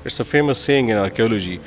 It's a famous saying in archaeology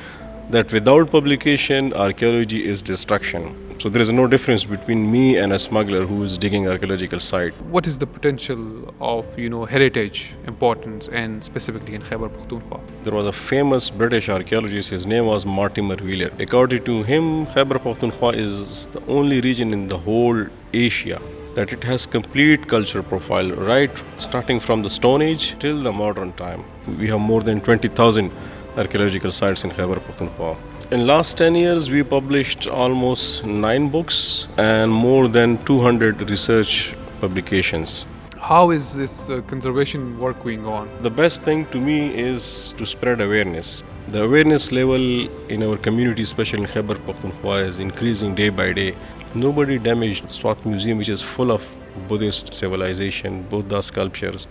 that without publication, archaeology is destruction. So there is no difference between me and a smuggler who is digging archaeological site. What is the potential of heritage importance, and specifically in Khyber Pakhtunkhwa? There was a famous British archaeologist, his name was Mortimer Wheeler. According to him, Khyber Pakhtunkhwa is the only region in the whole Asia that it has complete cultural profile, right starting from the Stone Age till the modern time. We have more than 20,000 archaeological sites in Khyber Pakhtunkhwa. In last 10 years, we published almost 9 books and more than 200 research publications. How is this conservation work going on? The best thing to me is to spread awareness. The awareness level in our community, especially in Khyber Pakhtunkhwa, is increasing day by day. Nobody damaged Swat Museum, which is full of Buddhist civilization, Buddha sculptures.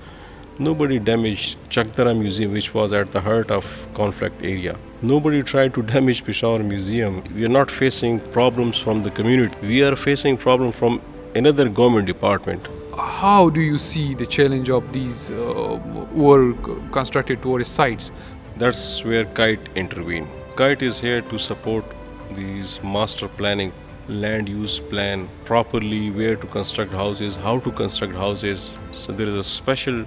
Nobody damaged Chakdara Museum, which was at the heart of conflict area. Nobody tried to damage Peshawar Museum. We are not facing problems from the community. We are facing problems from another government department. How do you see the challenge of these constructed tourist sites? That's where KITE intervene. KITE is here to support these master planning, land use plan, properly where to construct houses, how to construct houses. So there is a special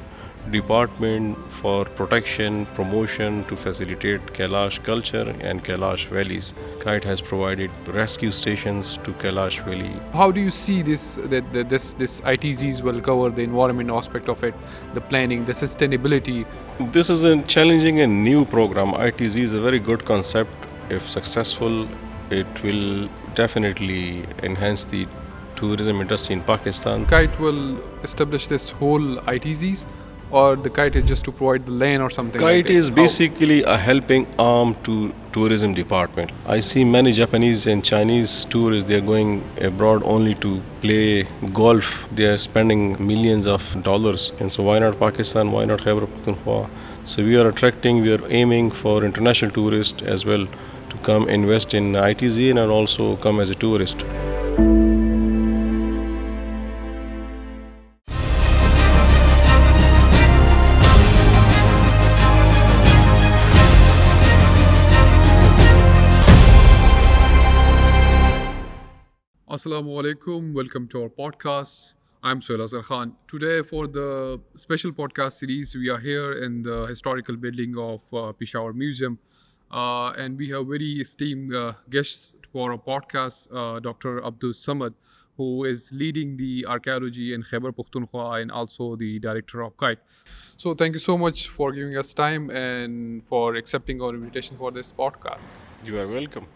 department for protection, promotion to facilitate Kailash culture and Kailash valleys. KITE has provided rescue stations to Kailash Valley. How do you see this ITZs will cover the environment aspect of it, the planning, the sustainability? This is a challenging and new program. ITZ is a very good concept. If successful, it will definitely enhance the tourism industry in Pakistan. KITE will establish this whole ITZs, or the KITE is just to provide the land or something? KITE is basically a helping arm to tourism department. I see many Japanese and Chinese tourists, they are going abroad only to play golf. They are spending millions of dollars. And so why not Pakistan, why not Khyber Pakhtunkhwa? So we are aiming for international tourists as well to come invest in ITZ and also come as a tourist. Assalamu alaikum, welcome to our podcast. I'm Sohail Asghar. Today for the special podcast series, we are here in the historical building of Peshawar Museum, and we have very esteemed guests for our podcast, Dr. Abdul Samad, who is leading the archaeology in Khyber Pakhtunkhwa and also the director of KITE. So thank you so much for giving us time and for accepting our invitation for this podcast. You are welcome.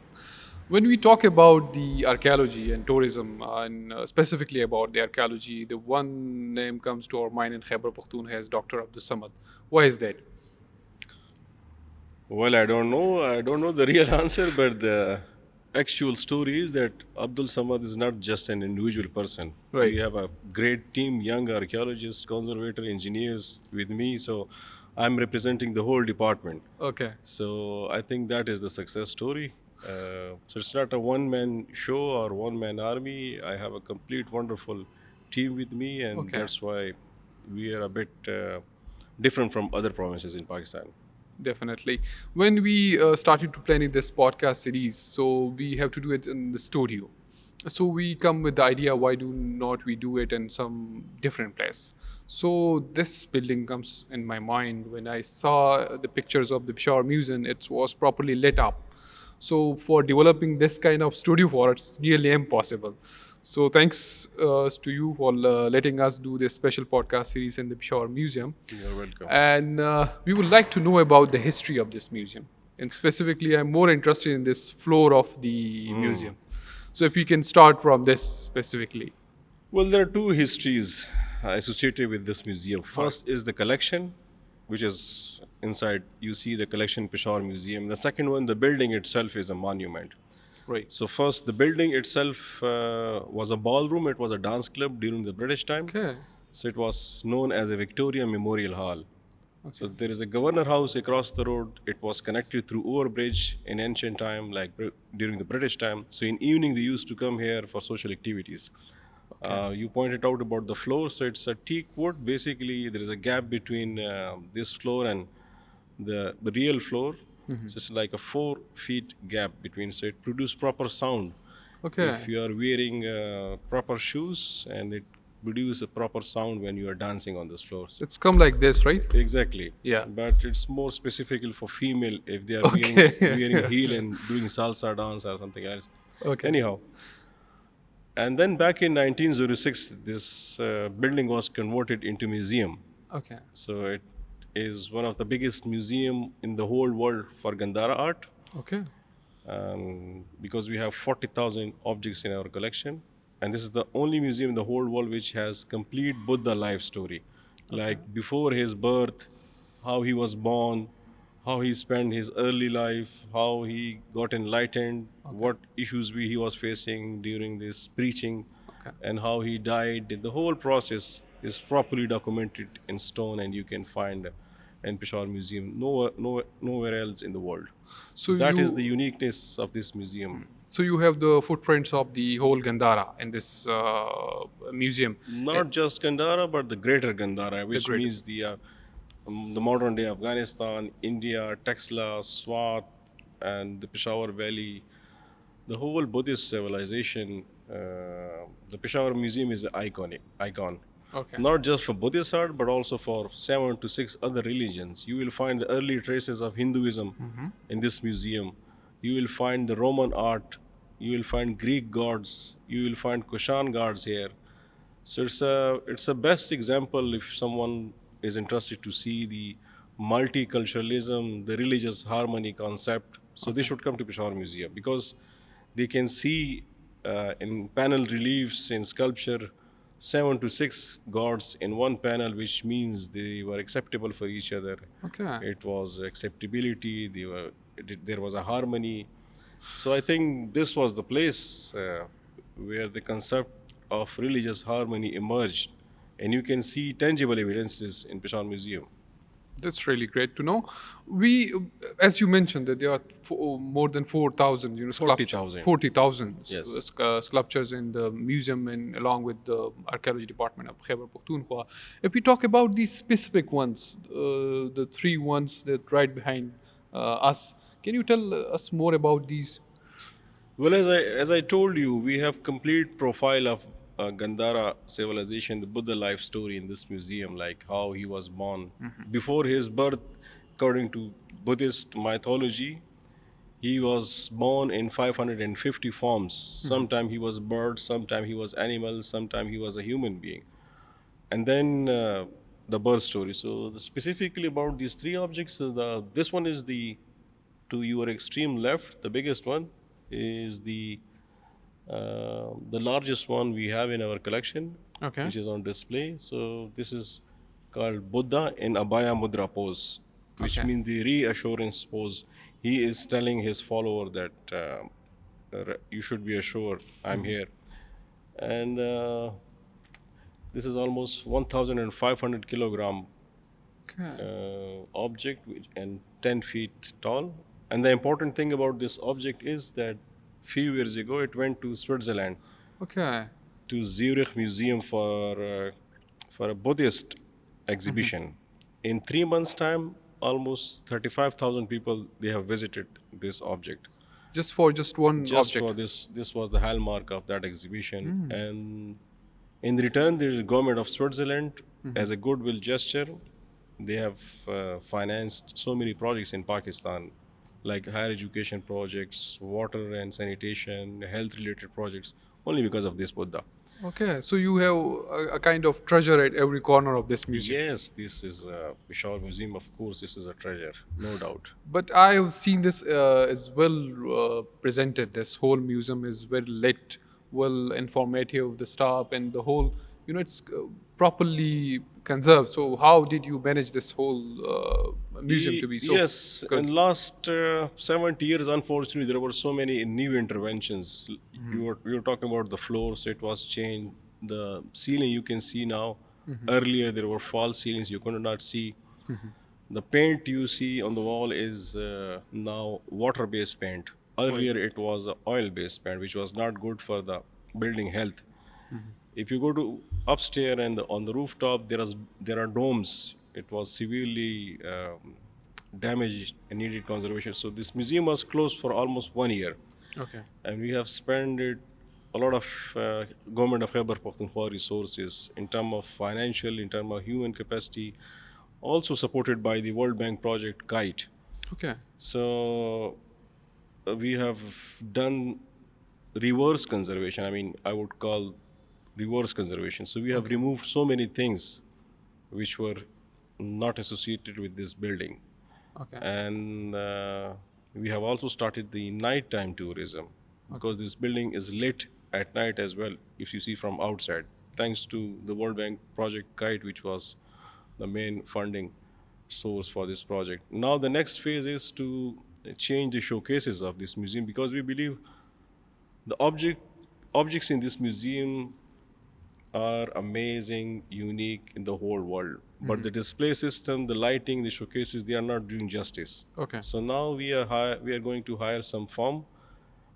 When we talk about the archaeology and tourism, and specifically about the archaeology, the one name comes to our mind in Khyber Pakhtunkhwa as Dr. Abdul Samad. Why is that? Well, I don't know the real answer, but the actual story is that Abdul Samad is not just an individual person. Right. We have a great team, young archaeologists, conservator, engineers with me. So I'm representing the whole department. Okay. So I think that is the success story. So it's not a one-man show or one-man army. I have a complete wonderful team with me, and that's why we are a bit different from other provinces in Pakistan. Definitely. When we started to planning this podcast series, so we have to do it in the studio. So we come with the idea, why do not we do it in some different place? So this building comes in my mind when I saw the pictures of the Peshawar Museum. It was properly lit up. So for developing this kind of studio for it's really impossible. So thanks to you for letting us do this special podcast series in the Peshawar Museum. You're welcome. And we would like to know about the history of this museum. And specifically, I'm more interested in this floor of the museum. So if we can start from this specifically. Well, there are two histories associated with this museum. First is the collection, which is inside. You see the collection Peshawar Museum. The second one, the building itself is a monument. Right. So first, the building itself was a ballroom. It was a dance club during the British time. Okay. So it was known as a Victoria Memorial Hall. Okay. So there is a governor house across the road. It was connected through overbridge in ancient time, like during the British time. So in evening, they used to come here for social activities. Okay. You pointed out about the floor. So it's a teak wood. Basically, there is a gap between this floor and the real floor. So it's like a 4 feet gap between, so it produces proper sound. Okay. If you are wearing proper shoes, and it produces a proper sound when you are dancing on those floors. It's come like this, right? Exactly. Yeah. But it's more specifically for female if they are wearing Okay. heel and doing salsa dance or something else. Okay. Anyhow, and then back in 1906, this building was converted into museum. Okay. So it is one of the biggest museum in the whole world for Gandhara art, Okay. because we have 40,000 objects in our collection. And this is the only museum in the whole world which has complete Buddha life story. Like before his birth, how he was born, how he spent his early life, how he got enlightened, what issues he was facing during this preaching, Okay. and how he died. The whole process is properly documented in stone, and you can find in Peshawar Museum nowhere else in the world. So That is you- the uniqueness of this museum. So you have the footprints of the whole Gandhara in this museum. Not just Gandhara, but the greater Gandhara, which greater. means the modern day Afghanistan, India, Texla, Swat, and the Peshawar Valley, the whole Buddhist civilization. The Peshawar Museum is an icon. Okay. Not just for Buddhist art, but also for 7 to 6 other religions. You will find the early traces of Hinduism in this museum. You will find the Roman art. You will find Greek gods. You will find Kushan gods here. So it's a best example if someone is interested to see the multiculturalism, the religious harmony concept. So they should come to Peshawar Museum, because they can see in panel reliefs, in sculpture, 7 to 6 gods in one panel, which means they were acceptable for each other. Okay. It was acceptability. There was a harmony. So I think this was the place where the concept of religious harmony emerged, and you can see tangible evidences in Peshawar Museum. That's really great to know. We, as you mentioned, that there are more than 4,000, 40,000. 40,000 Yes. sculptures in the museum, and along with the archaeology department of Khyber Pakhtunkhwa. If we talk about these specific ones, the 3 ones that right behind us, can you tell us more about these? Well, as I told you, we have complete profile of Gandhara civilization, the Buddha life story in this museum, like how he was born. Before his birth, according to Buddhist mythology, he was born in 550 forms. Sometime he was bird, sometime he was animal, sometime he was a human being. And then the birth story. So specifically about these 3 objects, this one is to your extreme left, the biggest one is the largest one we have in our collection, Okay. which is on display. So this is called Buddha in Abhaya Mudra pose, which Okay. means the reassurance pose. He is telling his follower that you should be assured, I'm here. And this is almost 1,500 kilogram Okay. object and 10 feet tall. And the important thing about this object is that few years ago it went to Switzerland, Okay. to Zurich Museum for a Buddhist exhibition. In 3 months' time, almost 35,000 people they have visited this object. Just for one Just object. for this was the hallmark of that exhibition. And in return, there is the government of Switzerland, as a goodwill gesture, they have financed so many projects in Pakistan, like higher education projects, water and sanitation, health-related projects, only because of this Buddha. Okay, so you have a kind of treasure at every corner of this museum. Yes, this is Peshawar Museum. Of course, this is a treasure, no doubt. But I have seen this as well presented. This whole museum is well lit, well informative. The staff and the whole, it's properly conserved. So how did you manage this whole museum to be so Yes, good? in last 70 years, unfortunately, there were so many new interventions. You were talking about the floor, so it was changed. The ceiling you can see now. Earlier, there were false ceilings you could not see. The paint you see on the wall is now water-based paint. Earlier, it was oil-based paint, which was not good for the building health. If you go to upstairs and on the rooftop, there are domes. It was severely damaged and needed conservation. So this museum was closed for almost 1 year, Okay. and we have spent a lot of government of Khyber Pakhtunkhwa resources in terms of financial, in terms of human capacity, also supported by the World Bank project KITE. Okay. So we have done reverse conservation. I mean, I would call reverse conservation. So we have removed so many things which were not associated with this building. Okay. And we have also started the nighttime tourism because this building is lit at night as well, if you see from outside, thanks to the World Bank project KITE, which was the main funding source for this project. Now the next phase is to change the showcases of this museum, because we believe the objects in this museum are amazing, unique in the whole world. But the display system, the lighting, the showcases, they are not doing justice. Okay. So now we are going to hire some firm,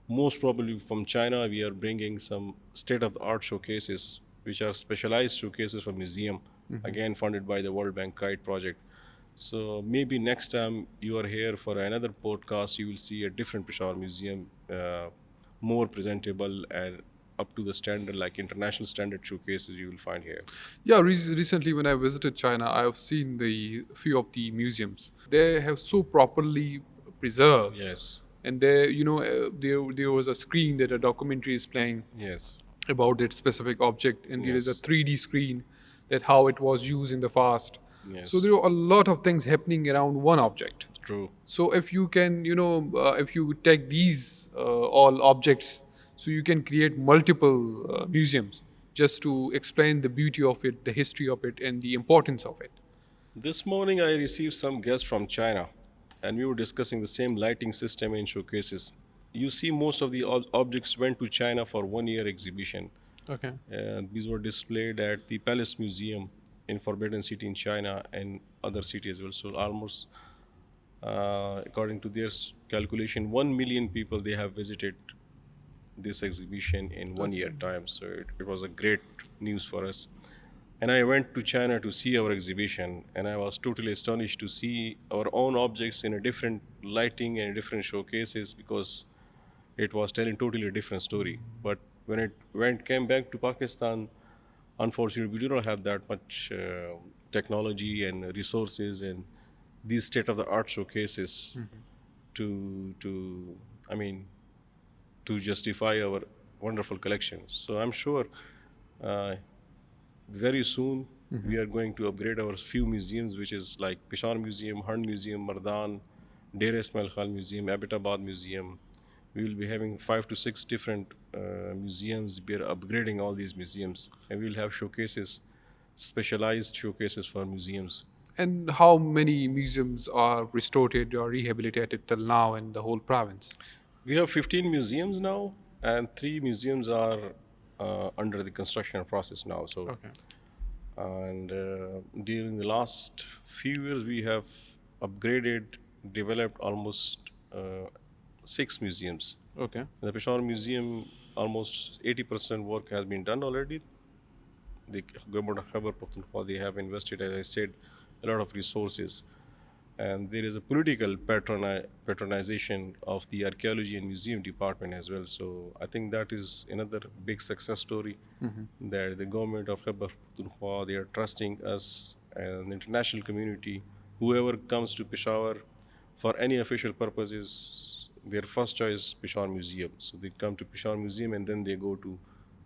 most probably from China. We are bringing some state-of-the-art showcases, which are specialized showcases for museum, again funded by the World Bank KITE project. So maybe next time you are here for another podcast, you will see a different Peshawar museum, more presentable and up to the standard, like international standard showcases you will find here. Yeah, recently when I visited China, I have seen the few of the museums. They have so properly preserved, Yes, and there, there was a screen that a documentary is playing yes, about that specific object, and there is a yes, 3D screen that how it was used in the past. So yes, there are a lot of things happening around one object. true. So if you can, if you take these all objects, so you can create multiple museums just to explain the beauty of it, the history of it, and the importance of it. This morning I received some guests from China, and we were discussing the same lighting system in showcases. You see, most of the objects went to China for 1 year exhibition, Okay. and these were displayed at the Palace Museum in Forbidden City in China and other cities as well. So almost, according to their calculation, 1 million people they have visited this exhibition in 1 year time. So it was a great news for us. And I went to China to see our exhibition, and I was totally astonished to see our own objects in a different lighting and different showcases, because it was telling totally a different story. But when it came back to Pakistan, unfortunately, we do not have that much technology and resources and these state-of-the-art showcases to I mean, to justify our wonderful collections. So I'm sure uh, very soon we are going to upgrade our few museums, which is like Peshawar Museum, Hun Museum, Mardan, Deir Ismail Khan Museum, Abbottabad Museum. We will be having 5 to 6 different museums. We are upgrading all these museums, and we will have showcases, specialized showcases for museums. And how many museums are restored or rehabilitated till now in the whole province? We have 15 museums now, and 3 museums are under the construction process now. So, Okay. and during the last few years, we have upgraded, developed almost 6 museums. Okay. In the Peshawar Museum, almost 80% work has been done already. The government of Khyber Pakhtunkhwa, they have invested, as I said, a lot of resources. And there is a political patronization of the archaeology and museum department as well. So I think that is another big success story, that the government of Khyber Pakhtunkhwa, they are trusting us and the international community. Whoever comes to Peshawar for any official purposes, their first choice Peshawar Museum. So they come to Peshawar Museum and then they go to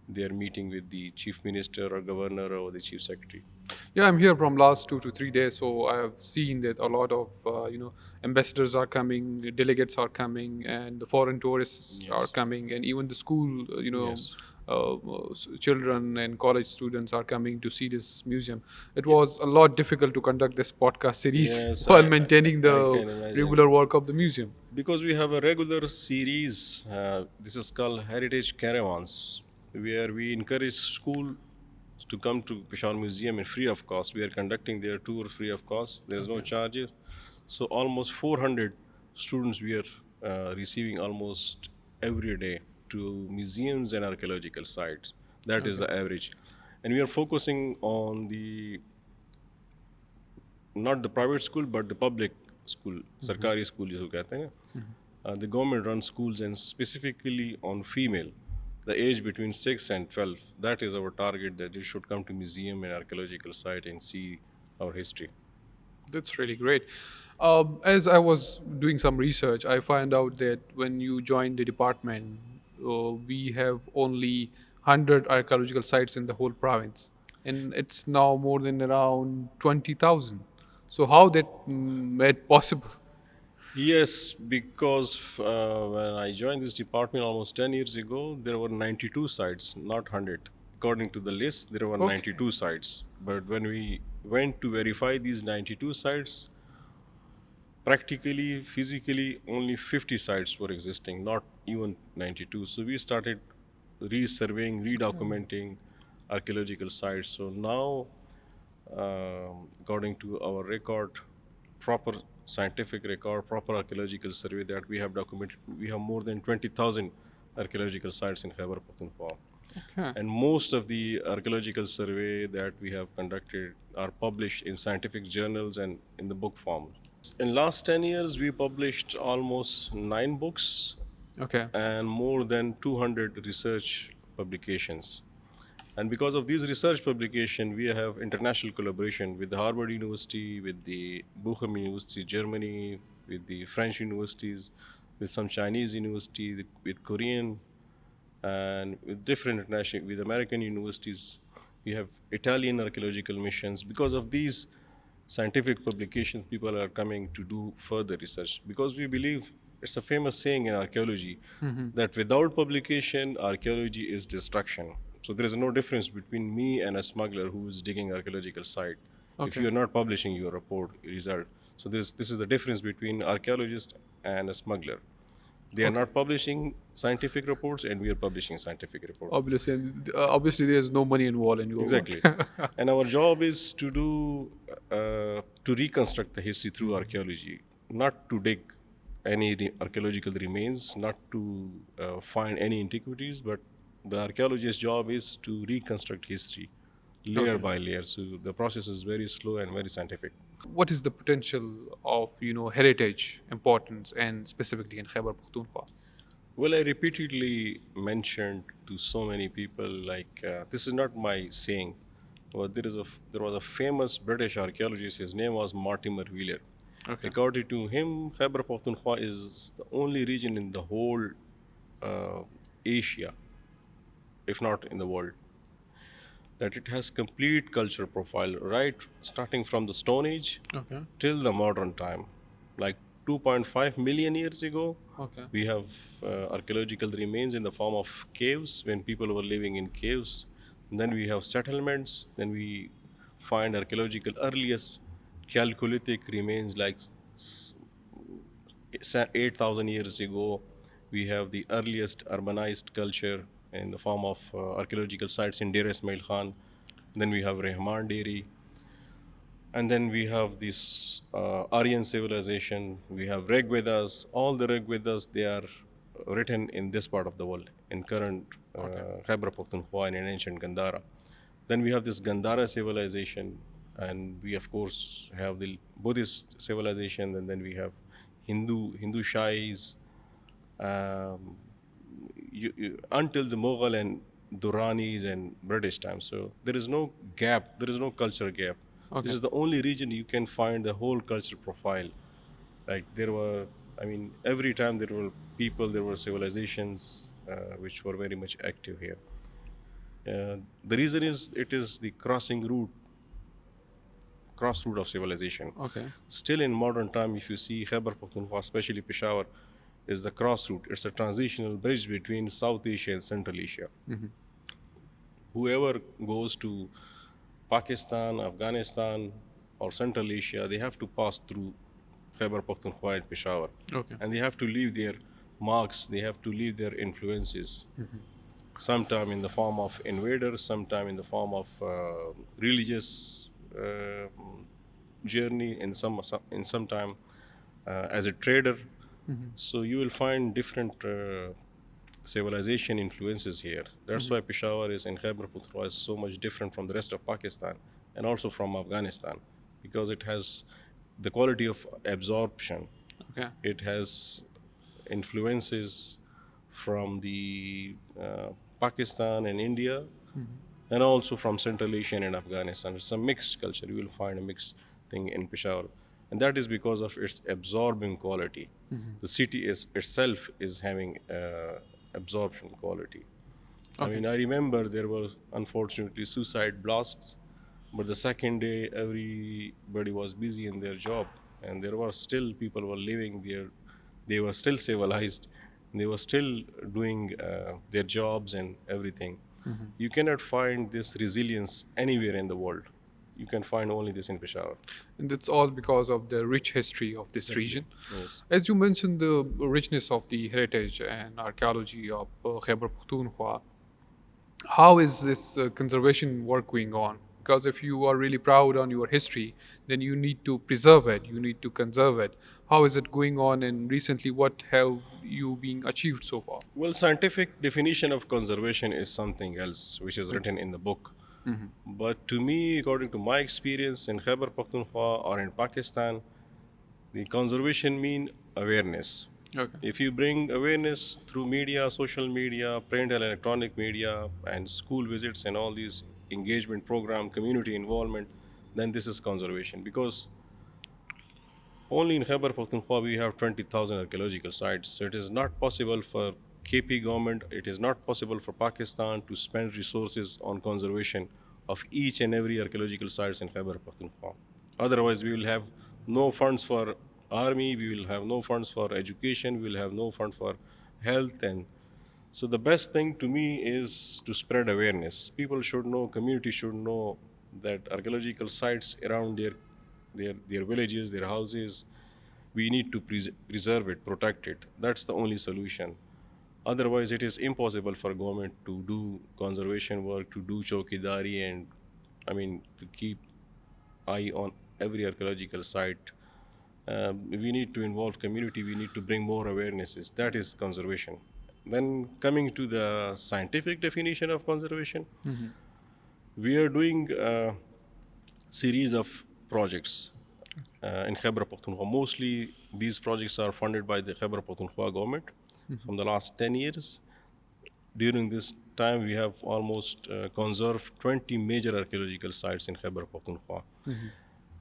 their meeting with the chief minister or governor or the chief secretary. Yeah, I'm here from last 2 to 3 days, so I have seen that a lot of ambassadors are coming, delegates are coming, and the foreign tourists Yes. are coming, and even the school, Yes. children and college students are coming to see this museum. It was a lot difficult to conduct this podcast series Yes, while maintaining I the can imagine. regular work of the museum. Because we have a regular series, this is called Heritage Caravans, where we encourage school to come to Peshawar Museum in free of cost. We are conducting their tour free of cost. There is no charges. So almost 400 students we are receiving almost every day to museums and archaeological sites. That is the average. And we are focusing on the not the private school but the public school, sarkari school जिसको कहते हैं ना, the government run schools, and specifically on female, the age between 6 and 12. That is our target, that they should come to museum and archaeological site and see our history. That's really great. As I was doing some research, I find out that when you join the department, we have only 100 archaeological sites in the whole province, and it's now more than around 20,000. So how that made possible? Yes, because when I joined this department almost 10 years ago, there were 92 sites, not 100. According to the list, there were Okay. 92 sites. But when we went to verify these 92 sites, practically, physically, only 50 sites were existing, not even 92. So we started resurveying, redocumenting archaeological sites. So now, according to our record, proper scientific record, proper archaeological survey that we have documented, we have more than 20,000 archaeological sites in Khyber Pakhtunkhwa. Okay. And most of the archaeological survey that we have conducted are published in scientific journals and in the book form. In last 10 years, we published almost 9 books Okay. and more than 200 research publications. And because of these research publication, we have international collaboration with the Harvard University, with the Bochum University, Germany, with the French universities, with some Chinese university, with Korean, and with different international, with American universities. We have Italian archaeological missions. Because of these scientific publications, people are coming to do further research, because we believe, it's a famous saying in archaeology, that without publication, archaeology is destruction. So there is no difference between me and a smuggler who is digging archaeological site. If Okay. you are not publishing your report result, so this is the difference between archaeologist and a smuggler. They are Okay. not publishing scientific reports, and we are publishing scientific reports. Obviously, and obviously, there is no money involved in your Exactly. work. And our job is to do, to reconstruct the history through archaeology, not to dig any archaeological remains, not to find any antiquities, but the archaeologist's job is to reconstruct history layer by layer. So the process is very slow and very scientific. What is the potential of heritage importance, and specifically in Khyber Pakhtunkhwa? Well, I repeatedly mentioned to so many people, like, this is not my saying, but there was a famous British archaeologist. His name was Mortimer Wheeler. Okay. According to him, Khyber Pakhtunkhwa is the only region in the whole Asia, if not in the world, that it has complete cultural profile, right starting from the Stone Age Okay. till the modern time. Like 2.5 million years ago, Okay. we have archaeological remains in the form of caves, when people were living in caves. And then we have settlements. Then we find archaeological earliest Chalcolithic remains, like 8,000 years ago. We have the earliest urbanized culture in the form of archaeological sites in Deir Ismail Khan. Then we have Rehman Deri. And then we have this Aryan civilization. We have Rig Vedas. All the Rig Vedas, they are written in this part of the world, in current Khyber Pakhtunkhwa and in ancient Gandhara. Then we have this Gandhara civilization, and we of course have the Buddhist civilization, and then we have Hindu Shais, until the Mughal and Duranis and British times. So there is no gap, there is no culture gap. Okay. This is the only region you can find the whole culture profile. Like every time there were people, there were civilizations which were very much active here. The reason is, it is the crossroute of civilization. Okay. Still in modern time, if you see Khyber Pakhtunkhwa, especially Peshawar, is the crossroute. It's a transitional bridge between South Asia and Central Asia. Whoever goes to Pakistan, Afghanistan, or Central Asia, they have to pass through Khyber Pakhtunkhwa and Peshawar. Okay. And they have to leave their marks, they have to leave their influences. Sometime in the form of invaders, sometime in the form of religious journey, in some time as a trader. So you will find different civilization influences here. That's why Peshawar is in Khyber Pakhtunkhwa is so much different from the rest of Pakistan and also from Afghanistan, because it has the quality of absorption. Okay. It has influences from the Pakistan and India, and also from Central Asia and Afghanistan. It's a mixed culture. You will find a mixed thing in Peshawar, and that is because of its absorbing quality. The city itself is having absorption quality. I Okay. mean, I remember there were unfortunately suicide blasts, but the second day everybody was busy in their job, and there were still people were living there. They were still civilized. They were still doing their jobs and everything. You cannot find this resilience anywhere in the world. You can find only this in Peshawar. And that's all because of the rich history of this region. Yes. As you mentioned, the richness of the heritage and archaeology of Khyber Pakhtunkhwa, how is this conservation work going on? Because if you are really proud on your history, then you need to preserve it, you need to conserve it. How is it going on, and recently what have you been achieved so far? Well, scientific definition of conservation is something else, which is written in the book. But to me, according to my experience in Khyber Pakhtunkhwa or in Pakistan, the conservation mean awareness. Okay. If you bring awareness through media, social media, print and electronic media, and school visits and all these engagement program, community involvement, then this is conservation. Because only in Khyber Pakhtunkhwa we have 20,000 archaeological sites. So it is not possible for KP government, it is not possible for Pakistan to spend resources on conservation of each and every archaeological sites in Khyber Pakhtunkhwa. Otherwise, we will have no funds for army, we will have no funds for education, we will have no fund for health. And so the best thing to me is to spread awareness. People should know, community should know that archaeological sites around their villages, their houses, we need to preserve it, protect it. That's the only solution. Otherwise, it is impossible for government to do conservation work, to do chowkidari, and I mean to keep eye on every archaeological site. We need to involve community. We need to bring more awarenesses. That is conservation. Then coming to the scientific definition of conservation, we are doing a series of projects in Khyber Pakhtunkhwa. Mostly these projects are funded by the Khyber Pakhtunkhwa government from the last 10 years. During this time, we have almost conserved 20 major archaeological sites in Khyber Pakhtunkhwa.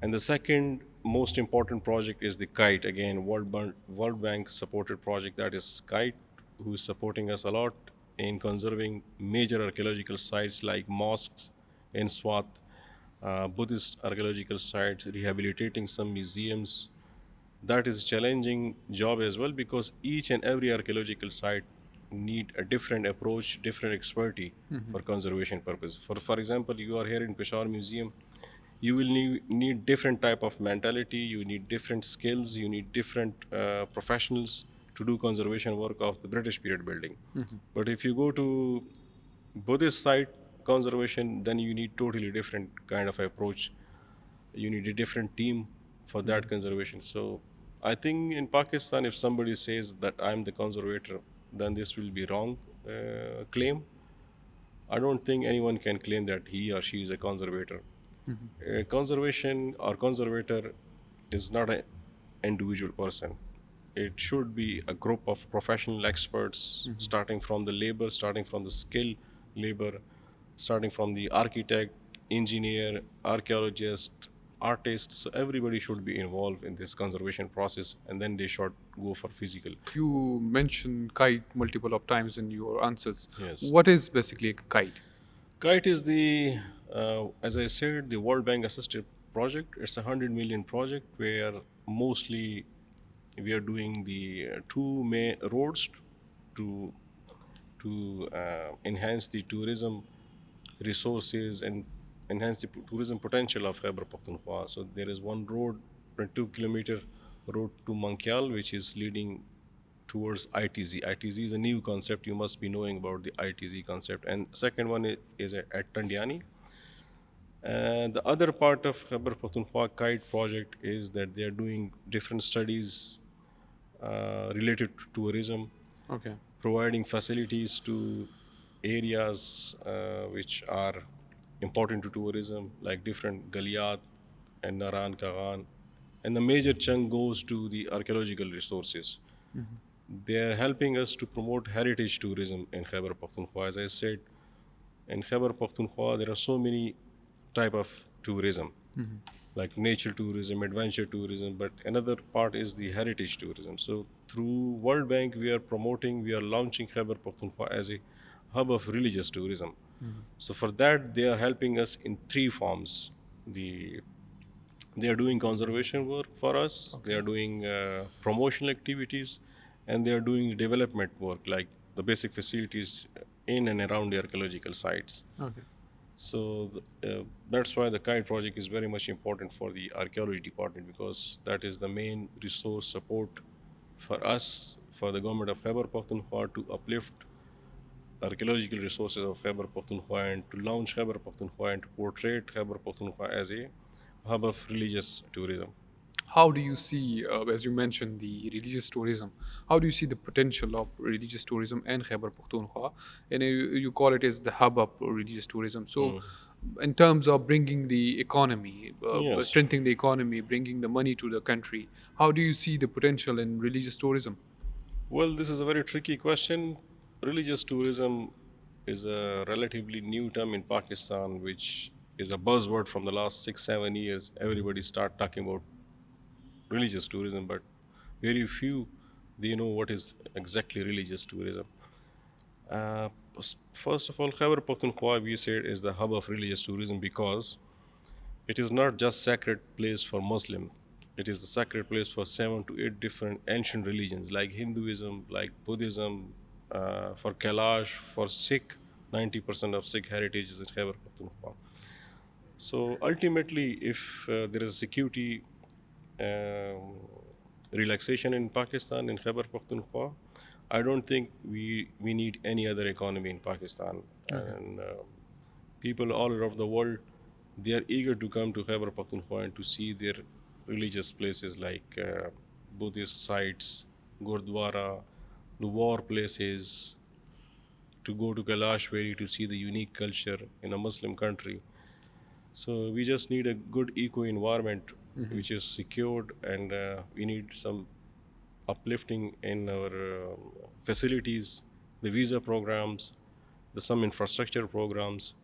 And the second most important project is the KITE, again, World Bank supported project, that is KITE, who is supporting us a lot in conserving major archaeological sites like mosques in Swat, Buddhist archaeological sites, rehabilitating some museums. That is a challenging job as well, because each and every archaeological site need a different approach, different expertise for conservation purpose. For example, you are here in Peshawar Museum, you will need different type of mentality, you need different skills, you need different professionals to do conservation work of the British period building. But if you go to Buddhist site conservation, then you need totally different kind of approach. You need a different team for that conservation. So I think in Pakistan, if somebody says that I'm the conservator, then this will be wrong claim. I don't think anyone can claim that he or she is a conservator. Conservation or conservator is not an individual person. It should be a group of professional experts, starting from the labor, starting from the skilled labor, starting from the architect, engineer, archaeologist, artist. So everybody should be involved in this conservation process, and then they should go for physical. You mentioned kite multiple of times in your answers. Yes. What is basically a kite? KITE is the, as I said, the World Bank assisted project. It's a 100 million project where mostly we are doing the two main roads to enhance the tourism resources and enhance the tourism potential of Khyber Pakhtunkhwa. So there is one road, 22-kilometer road to Mankyal, which is leading towards ITZ. ITZ is a new concept. You must be knowing about the ITZ concept. And second one is at Tandiani. And the other part of Khyber Pakhtunkhwa KITE project is that they are doing different studies related to tourism, Okay. providing facilities to areas which are important to tourism, like different Galiyat and Naran Kagan and the major chunk goes to the archaeological resources. They are helping us to promote heritage tourism in Khyber Pakhtunkhwa. As I said, in Khyber Pakhtunkhwa, there are so many type of tourism, like nature tourism, adventure tourism, but another part is the heritage tourism. So through World Bank, we are launching Khyber Pakhtunkhwa as a hub of religious tourism. So for that, they are helping us in three forms. The They are doing conservation work for us. They are doing promotional activities, and they are doing development work, like the basic facilities in and around the archaeological sites. Okay. So that's why the KITE project is very much important for the archaeology department, because that is the main resource support for us, for the government of Khyber Pakhtunkhwa, to uplift archaeological resources of Khyber Pakhtunkhwa and to launch Khyber Pakhtunkhwa and to portray Khyber Pakhtunkhwa as a hub of religious tourism. How do you see, as you mentioned, the religious tourism? How do you see the potential of religious tourism and Khyber Pakhtunkhwa? And you call it as the hub of religious tourism. So, in terms of bringing the economy, Yes. strengthening the economy, bringing the money to the country, how do you see the potential in religious tourism? Well, this is a very tricky question. Religious tourism is a relatively new term in Pakistan, which is a buzzword from the last 6, 7 years. Everybody start talking about religious tourism, but very few they know what is exactly religious tourism. Uh, First of all, Khyber Pakhtunkhwa, we said, is the hub of religious tourism because it is not just sacred place for Muslim. It is the sacred place for 7 to 8 different ancient religions like Hinduism, like Buddhism, for Kailash, for Sikh. 90% of Sikh heritage is in Khyber Pakhtunkhwa. So ultimately, if there is security um, relaxation in Pakistan, in Khyber Pakhtunkhwa, I don't think we need any other economy in Pakistan. And people all over the world, they are eager to come to Khyber Pakhtunkhwa and to see their religious places like Buddhist sites, Gurdwara, the war places, to go to Kailash Valley to see the unique culture in a Muslim country. So we just need a good eco environment which is secured, and we need some uplifting in our facilities, the visa programs, the some infrastructure programs,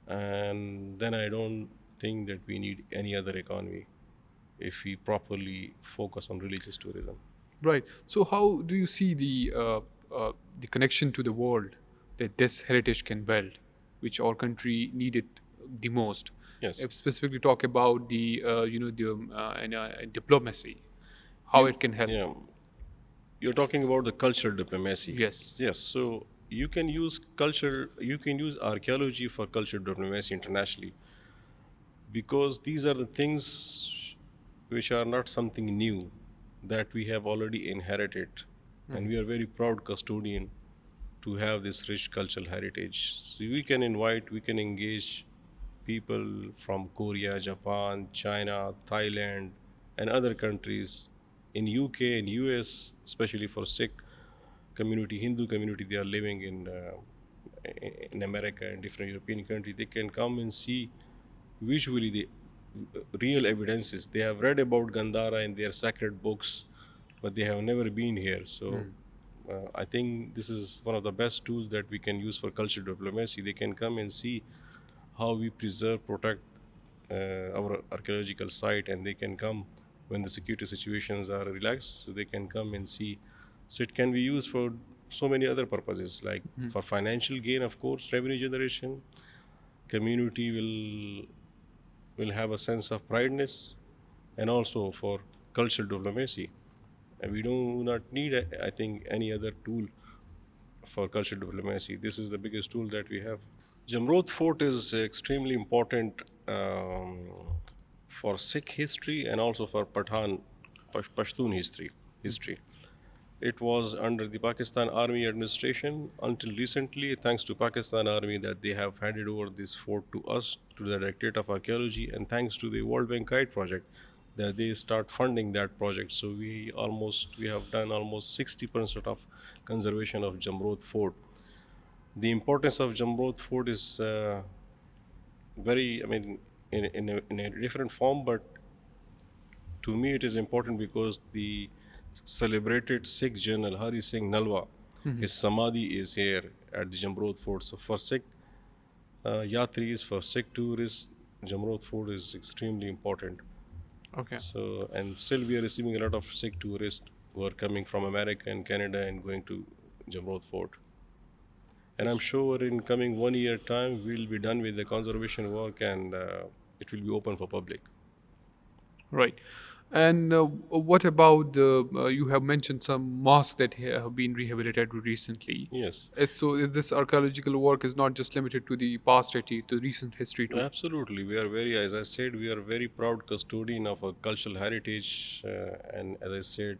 and then I don't think that we need any other economy if we properly focus on religious tourism. Right. So, how do you see the connection to the world that this heritage can build, which our country needed the most? Yes. If specifically talk about the diplomacy, how You, it can help. yeah, you're talking about the cultural diplomacy. Yes. Yes. So you can use culture, you can use archaeology for cultural diplomacy internationally, because these are the things which are not something new, that we have already inherited, and we are very proud custodian to have this rich cultural heritage. So we can engage people from Korea, Japan, China, Thailand, and other countries, in UK and US, especially for Sikh community, Hindu community. They are living in America and different European countries. They can come and see visually the real evidences. They have read about Gandhara in their sacred books, but they have never been here. So I think this is one of the best tools that we can use for cultural diplomacy. They can come and see how we preserve, protect our archaeological site, and they can come when the security situations are relaxed. So they can come and see. So it can be used for so many other purposes, like for financial gain, of course, revenue generation. Community will have a sense of prideness, and also for cultural diplomacy. And we do not need, I think, any other tool for cultural diplomacy. This is the biggest tool that we have. Jamrod Fort is extremely important for Sikh history and also for Pashtun history. It was under the Pakistan Army administration until recently, thanks to Pakistan Army, that they have handed over this fort to us, to the Directorate of Archaeology, and thanks to the World Bank KITE project, that they start funding that project. So we have done almost 60% of conservation of Jamrod Fort. The importance of Jamrod Fort is very, I mean, in a different form, but To me, it is important because the celebrated Sikh general Hari Singh Nalwa, his samadhi is here at the Jamrod Fort. So for Sikh yatris, for Sikh tourists, Jamrod Fort is extremely important. Okay. So, and still we are receiving a lot of Sikh tourists who are coming from America and Canada and going to Jamrod Fort. And I'm sure in coming 1 year time, we'll be done with the conservation work and it will be open for public. Right. And what about you have mentioned some mosques that have been rehabilitated recently. Yes. So this archaeological work is not just limited to the past history, to recent history too. Absolutely. We are very, as I said, we are very proud custodian of our cultural heritage. And as I said,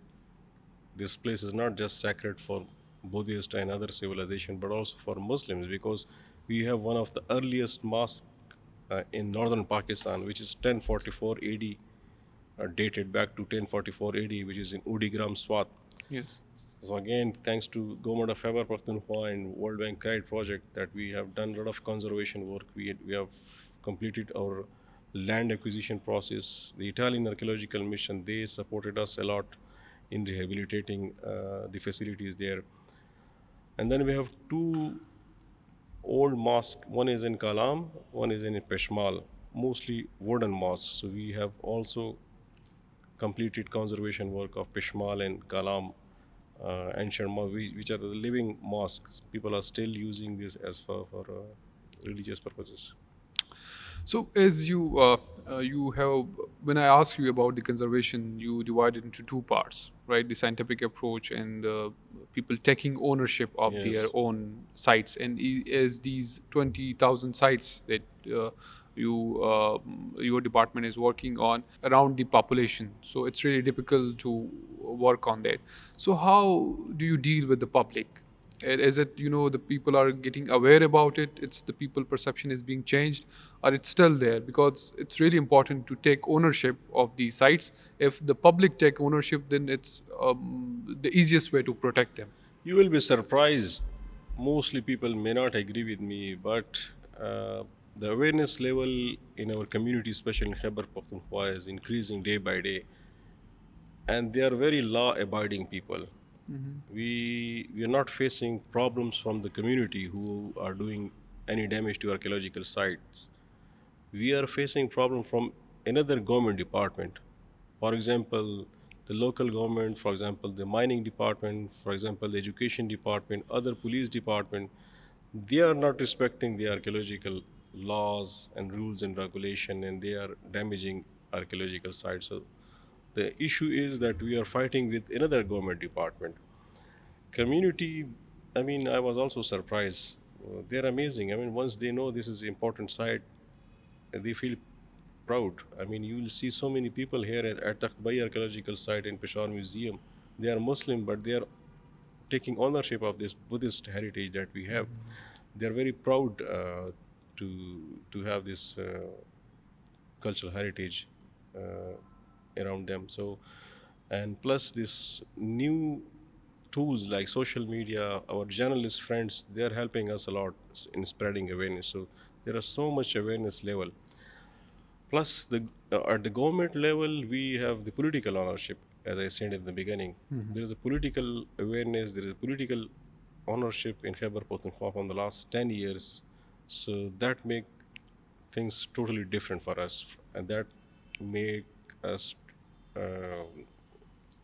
this place is not just sacred for Buddhist and other civilization, but also for Muslims because we have one of the earliest mosques in northern Pakistan, which is 1044 AD, dated back to 1044 AD, which is in Udigram, Swat. Yes. So again, thanks to government of Khyber Pakhtunkhwa and World Bank KITE project that we have done a lot of conservation work. We have completed our land acquisition process. The Italian archaeological mission, they supported us a lot in rehabilitating the facilities there. And then we have two old mosques. One is in Kalam, one is in Peshmal, mostly wooden mosques. So we have also completed conservation work of Peshmal and Kalam ancient mosques, which are the living mosques. People are still using this as for religious purposes. So as you have, when I ask you about the conservation, you divide it into two parts, right? The scientific approach and the people taking ownership of Yes. their own sites. And as these 20,000 sites that your department is working on around the population, so it's really difficult to work on that. So how do you deal with the public? Is it, the people are getting aware about it, it's the people perception is being changed, or it's still there? Because it's really important to take ownership of these sites. If the public take ownership, then it's the easiest way to protect them. You will be surprised. Mostly people may not agree with me, but the awareness level in our community, especially in Khyber Pakhtunkhwa, is increasing day by day. And they are very law-abiding people. We are not facing problems from the community who are doing any damage to archaeological sites. We are facing problem from another government department. For example, the local government, for example, the mining department, for example, the education department, other police department, they are not respecting the archaeological laws and rules and regulation, and they are damaging archaeological sites. So the issue is that we are fighting with another government department. Community, I mean, I was also surprised. They're amazing. I mean, once they know this is important site, they feel proud. I mean, you will see so many people here at Takhtabai Archaeological Site in Peshawar Museum. They are Muslim, but they are taking ownership of this Buddhist heritage that we have. They are very proud to have this cultural heritage around them. So, and plus this new tools like social media, our journalist friends, they are helping us a lot in spreading awareness. So there are so much awareness level. Plus, at the government level, we have the political ownership, as I said in the beginning. There is a political awareness, there is a political ownership in Khyber Pakhtunkhwa from the last 10 years. So that make things totally different for us, and that make us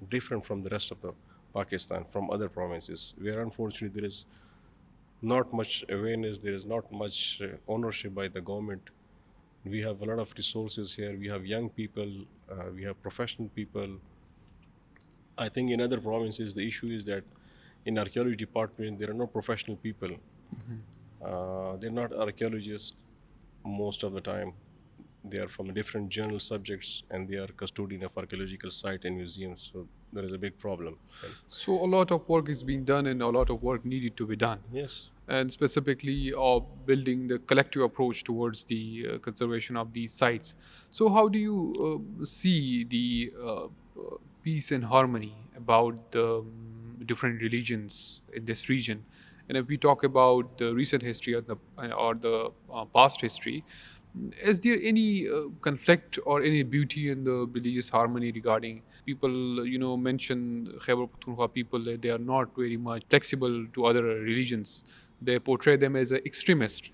different from the rest of the Pakistan, from other provinces, where unfortunately there is not much awareness, there is not much ownership by the government. We have a lot of resources here. We have young people, we have professional people. I think in other provinces, the issue is that in archaeology department, there are no professional people. They're not archaeologists most of the time. They are from different journal subjects, and they are custodian of archaeological site and museums. So there is a big problem. So a lot of work is being done, and a lot of work needed to be done. Yes. And specifically building the collective approach towards the conservation of these sites. So how do you see the peace and harmony about the different religions in this region? And if we talk about the recent history or the past history, Is there any conflict or any beauty in the religious harmony regarding people, mention Khyber Pakhtunkhwa people that they are not very much flexible to other religions. They portray them as an extremist.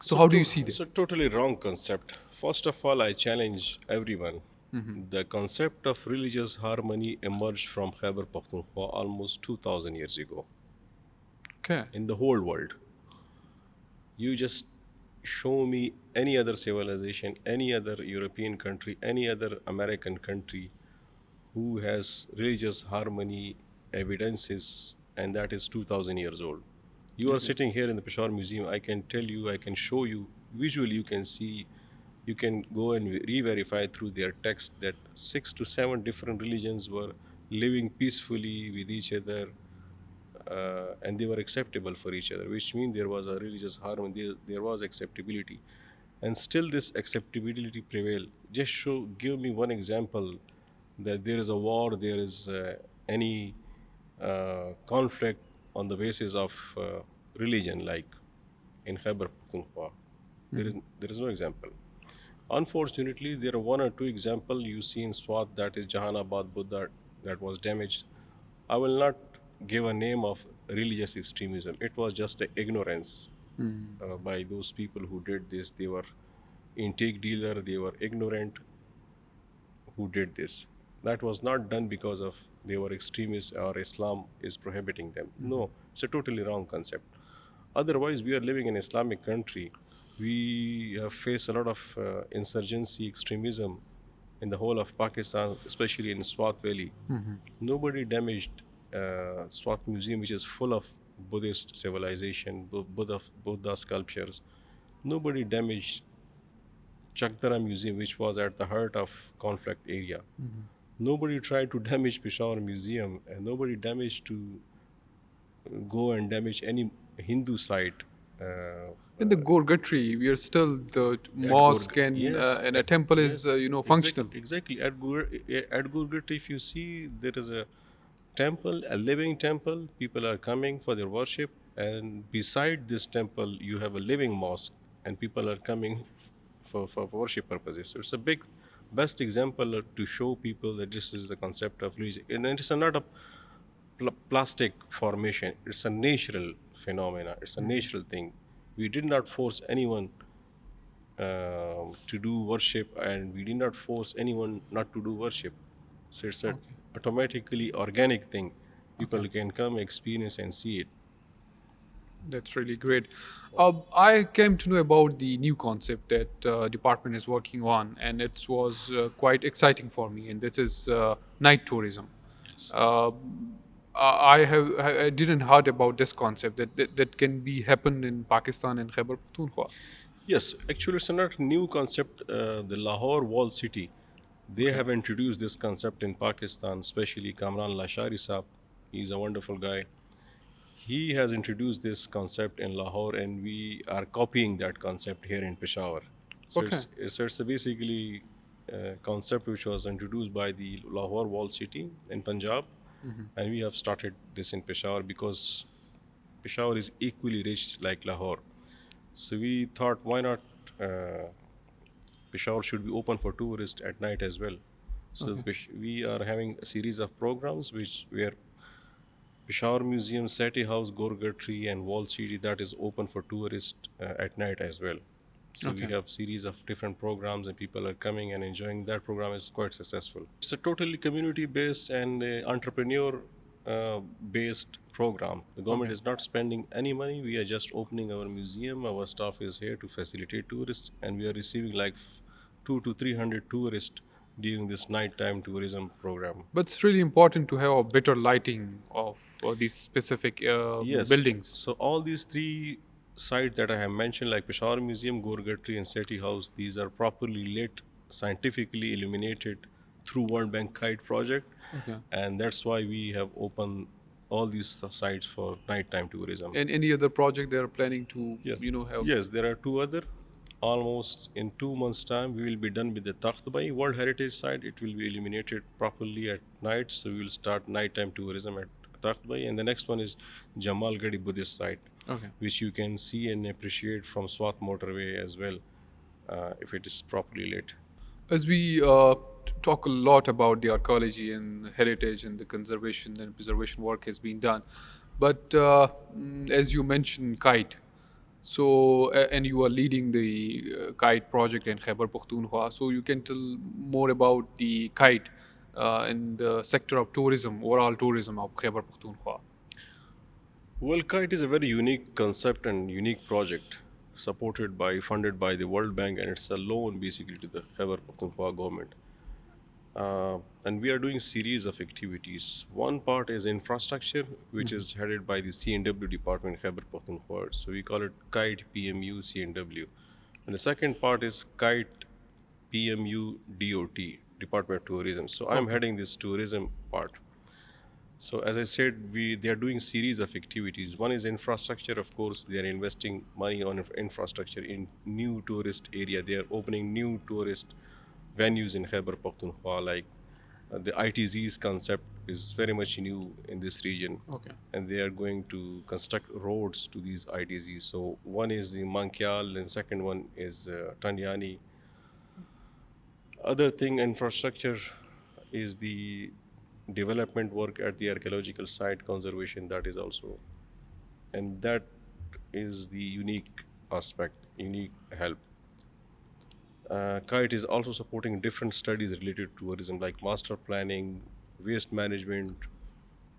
So how do you see that? It's a totally wrong concept. First of all, I challenge everyone. The concept of religious harmony emerged from Khyber Pakhtunkhwa almost 2000 years ago Okay. in the whole world. You just show me any other civilization, any other European country, any other American country who has religious harmony evidences, and that is 2000 years old. You are sitting here in the Peshawar Museum. I can tell you, I can show you visually, you can see, you can go and re-verify through their text that 6 to 7 different religions were living peacefully with each other, and they were acceptable for each other, which means there was a religious harmony, there was acceptability, and still this acceptability prevail. Just give me one example that there is a war, there is any conflict on the basis of religion, like in Khyber Pakhtunkhwa. There is no example. Unfortunately, there are one or two examples you see in Swat, that is Jahanabad Buddha, that was damaged. I will not give a name of religious extremism. It was just a ignorance by those people who did this. They were intake dealer, they were ignorant who did this. That was not done because of they were extremists or Islam is prohibiting them. No, it's a totally wrong concept. Otherwise, we are living in an Islamic country. We have faced a lot of insurgency, extremism in the whole of Pakistan, especially in Swat Valley. Nobody damaged Swat Museum, which is full of Buddhist civilization, Buddha sculptures. Nobody damaged Chakdara Museum, which was at the heart of conflict area. Nobody tried to damage Peshawar Museum, and nobody damaged to go and damage any Hindu site. In the Gorgatri, we are still the mosque and a temple is functional. Exactly. At Gurgat, if you see, there is a temple, a living temple. People are coming for their worship, and beside this temple, you have a living mosque, and people are coming for worship purposes. So it's a best example to show people that this is the concept of religion, and it's not a plastic formation. It's a natural phenomena. It's a natural thing. We did not force anyone to do worship, and we did not force anyone not to do worship. So it's a automatically organic thing. People can come, experience, and see it. That's really great. I came to know about the new concept that department is working on, and it was quite exciting for me. And this is night tourism. I didn't heard about this concept that can be happen in Pakistan and Khyber Pakhtunkhwa. Yes, actually, it's not a new concept. The Lahore Wall City, they have introduced this concept in Pakistan, especially Kamran Lashari Saab. He's a wonderful guy. He has introduced this concept in Lahore, and we are copying that concept here in Peshawar. So it's a basically concept which was introduced by the Lahore Wall City in Punjab, and we have started this in Peshawar because Peshawar is equally rich like Lahore. So we thought, why not Peshawar should be open for tourists at night as well. So we are having a series of programs where Peshawar Museum, Sati House, Gorgatri, and Wall City, that is open for tourists at night as well. So we have series of different programs, and people are coming and enjoying. That program is quite successful. It's a totally community-based and entrepreneur-based program. The government is not spending any money. We are just opening our museum. Our staff is here to facilitate tourists, and we are receiving like 200 to 300 tourists during this nighttime tourism program. But it's really important to have a better lighting of these specific buildings. So all these three sites that I have mentioned, like Peshawar Museum, Gorgatri, and Seti House, these are properly lit, scientifically illuminated through World Bank KITE project, and that's why we have opened all these sites for nighttime tourism. And any other project they are planning to, have? Yes, there are two other. Almost in 2 months' time, we will be done with the Takhtbai World Heritage Site. It will be illuminated properly at night, so we will start nighttime tourism at Takhtbai. And the next one is Jamal Gadi Buddhist Site, which you can see and appreciate from Swat Motorway as well. if it is properly led. As we talk a lot about the archaeology and heritage and the conservation and preservation work has been done, but as you mentioned, KITE. So, and you are leading the KITE project in Khyber Pakhtunkhwa. So, you can tell more about the KITE in the sector of tourism, overall tourism of Khyber Pakhtunkhwa. Well, KITE is a very unique concept and unique project funded by the World Bank, and it's a loan basically to the Khyber Pakhtunkhwa government. And we are doing series of activities. One part is infrastructure, which is headed by the C&W department, Khyber Pakhtunkhwa. So we call it KITE PMU C&W. And the second part is KITE PMU DOT, Department of Tourism. So I'm heading this tourism part. So as I said, they are doing series of activities. One is infrastructure, of course. They are investing money on infrastructure in new tourist area. They are opening new tourist venues in Khyber Pakhtunkhwa, like the ITZ's concept is very much new in this region. Okay. And they are going to construct roads to these ITZs. So one is the Mankyal and second one is Tanyani. Other thing, infrastructure, is the development work at the archaeological site conservation. That is also, and that is the unique aspect, unique help. KITE is also supporting different studies related to tourism, like master planning, waste management,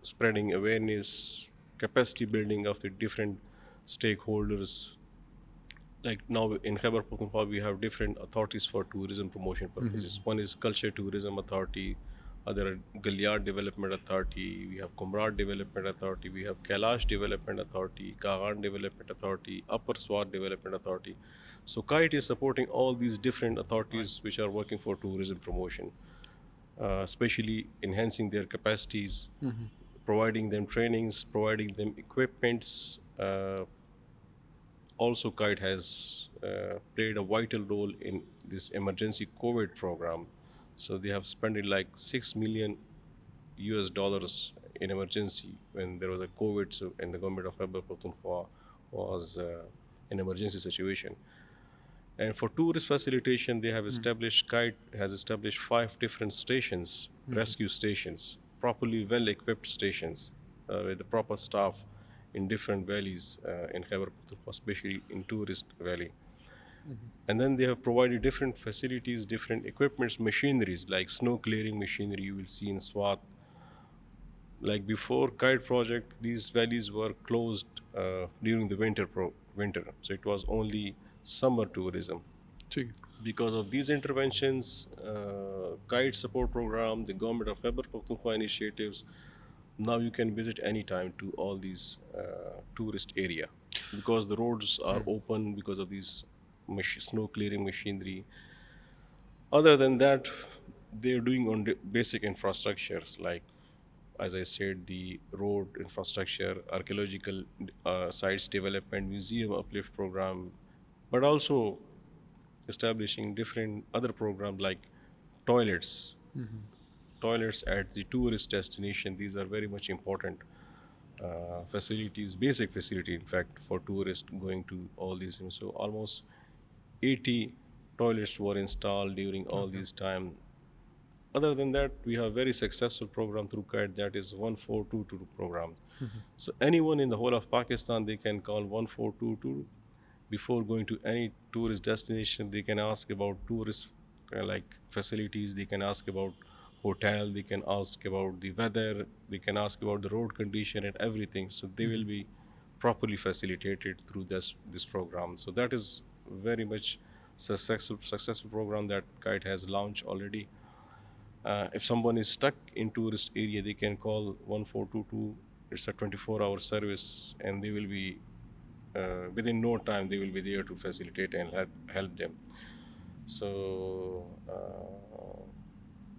spreading awareness, capacity building of the different stakeholders. Like now in Khyber Pakhtunkhwa, we have different authorities for tourism promotion purposes. One is Culture Tourism Authority, other Galyard Development Authority, we have Kumrad Development Authority, we have Kailash Development Authority, Kagan Development Authority, Upper Swat Development Authority. So KITE is supporting all these different authorities which are working for tourism promotion, especially enhancing their capacities, providing them trainings, providing them equipments. Also, KITE has played a vital role in this emergency COVID program. So they have spent like $6 million in emergency when there was a COVID. So, and the government of Khyber Pakhtunkhwa was in emergency situation. And for tourist facilitation, they have established, KITE has established 5 different stations, rescue stations, properly well-equipped stations with the proper staff in different valleys in Khyber Pakhtunkhwa, especially in tourist valley. And then they have provided different facilities, different equipments, machineries, like snow clearing machinery you will see in Swat. Like before KITE project, these valleys were closed during the winter. So it was only summer tourism. Because of these interventions, KITE support program, the government of Khyber Pakhtunkhwa initiatives, now you can visit anytime to all these tourist area, because the roads are open because of these snow clearing machinery. Other than that, they're doing on basic infrastructures, like, as I said, the road infrastructure, archaeological sites development, museum uplift program, but also establishing different other programs like toilets. Toilets at the tourist destination, these are very much important facilities, basic facility, in fact, for tourists going to all these things. So almost 80 toilets were installed during all these time. Other than that, we have very successful program through KITE, that is 1422 program. So anyone in the whole of Pakistan, they can call 1422 before going to any tourist destination. They can ask about tourist like facilities, they can ask about hotel, they can ask about the weather, they can ask about the road condition and everything. So they will be properly facilitated through this program. So that is very much successful program that KITE has launched already. If someone is stuck in tourist area, they can call 1422. It's a 24-hour service, and they will be within no time they will be there to facilitate and help them. So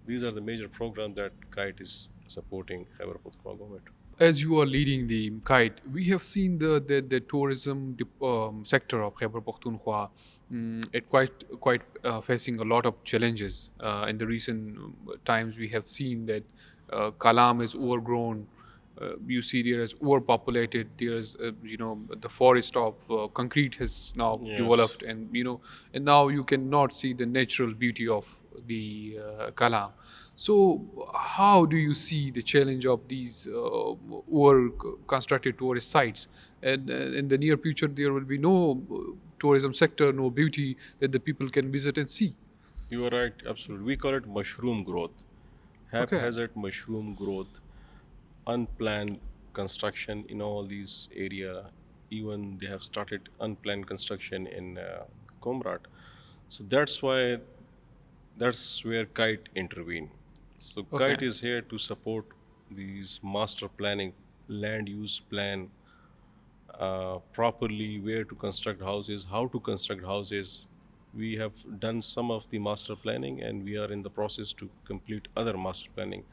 these are the major programs that KITE is supporting Khyber Pakhtunkhwa government. As you are leading the KITE, we have seen the tourism sector of Khyber Pakhtunkhwa it quite facing a lot of challenges. In the recent times, we have seen that Kalam is overgrown, You see there is overpopulated. There is the forest of concrete has now Yes. developed, and now you cannot see the natural beauty of the Kalam. So how do you see the challenge of these over constructed tourist sites? And in the near future there will be no tourism sector, no beauty that the people can visit and see. You are right, absolutely. We call it mushroom growth, Okay. haphazard mushroom growth, unplanned construction in all these area. Even they have started unplanned construction in Komrat. So that's where KITE intervene. So Okay. KITE is here to support these master planning, land use plan, properly where to construct houses, how to construct houses. We have done some of the master planning and we are in the process to complete other master planning.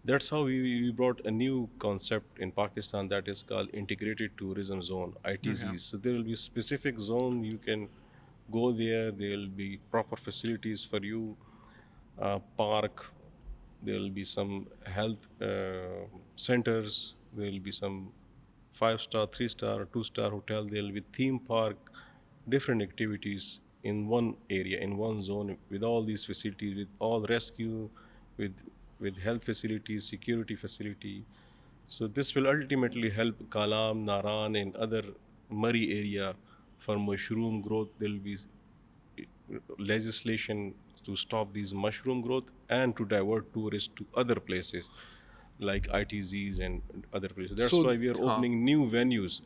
That's how we brought a new concept in Pakistan that is called Integrated Tourism Zone, Okay. ITZs. So there will be specific zone you can go there. There will be proper facilities for you, park. There will be some health centers. There will be some 5-star, 3-star, or 2-star hotel. There will be theme park, different activities in one area, in one zone, with all these facilities, with all rescue, with health facilities, security facility. So this will ultimately help Kalam, Naran, and other Murray area for mushroom growth. There will be legislation to stop these mushroom growth and to divert tourists to other places like ITZs and other places. That's So, why we are huh. opening new venues,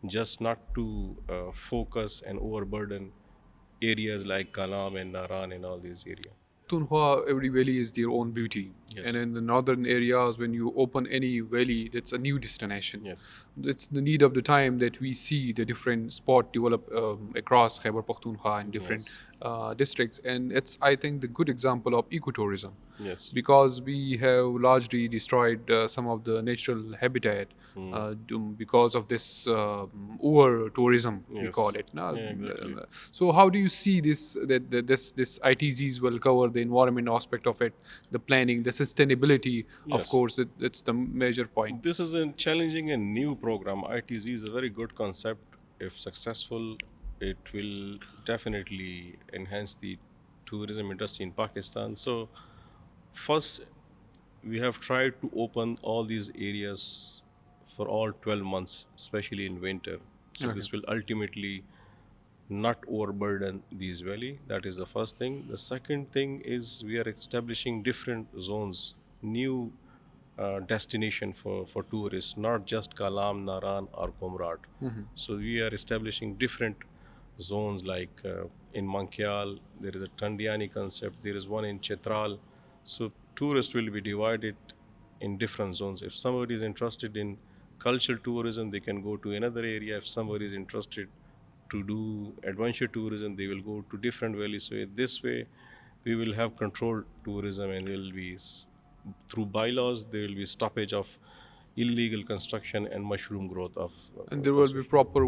just not to focus and overburden areas like Kalam and Naran and all these areas. Pakhtunkhwa, every valley is their own beauty. And Yes. in the northern areas, when you open any valley, that's a new destination. Yes. It's the need of the time that we see the different spot develop across Khyber Pakhtunkhwa and different Yes. districts. And it's, I think, the good example of ecotourism Yes. because we have largely destroyed some of the natural habitat Mm. because of this over tourism we call Yes. it. Now, Yeah, exactly. so how do you see this that this ITZs will cover the environment aspect of it, the planning, the sustainability? Of Yes. course, it's the major point. This is a challenging and new program. ITZ is a very good concept. If successful, it will definitely enhance the tourism industry in Pakistan. So, first, we have tried to open all these areas for all 12 months, especially in winter. So, Okay. this will ultimately not overburden these valley. That is the first thing. The second thing is we are establishing different zones, new destination for tourists, not just Kalam, Naran, or Komrat. So we are establishing different zones like in Mankyal, there is a Tandiani concept, there is one in Chetral. So tourists will be divided in different zones. If somebody is interested in cultural tourism, they can go to another area. If somebody is interested to do adventure tourism, they will go to different valleys. So this way, we will have controlled tourism, and there will be through bylaws there will be stoppage of illegal construction and mushroom growth of And there will be construction. proper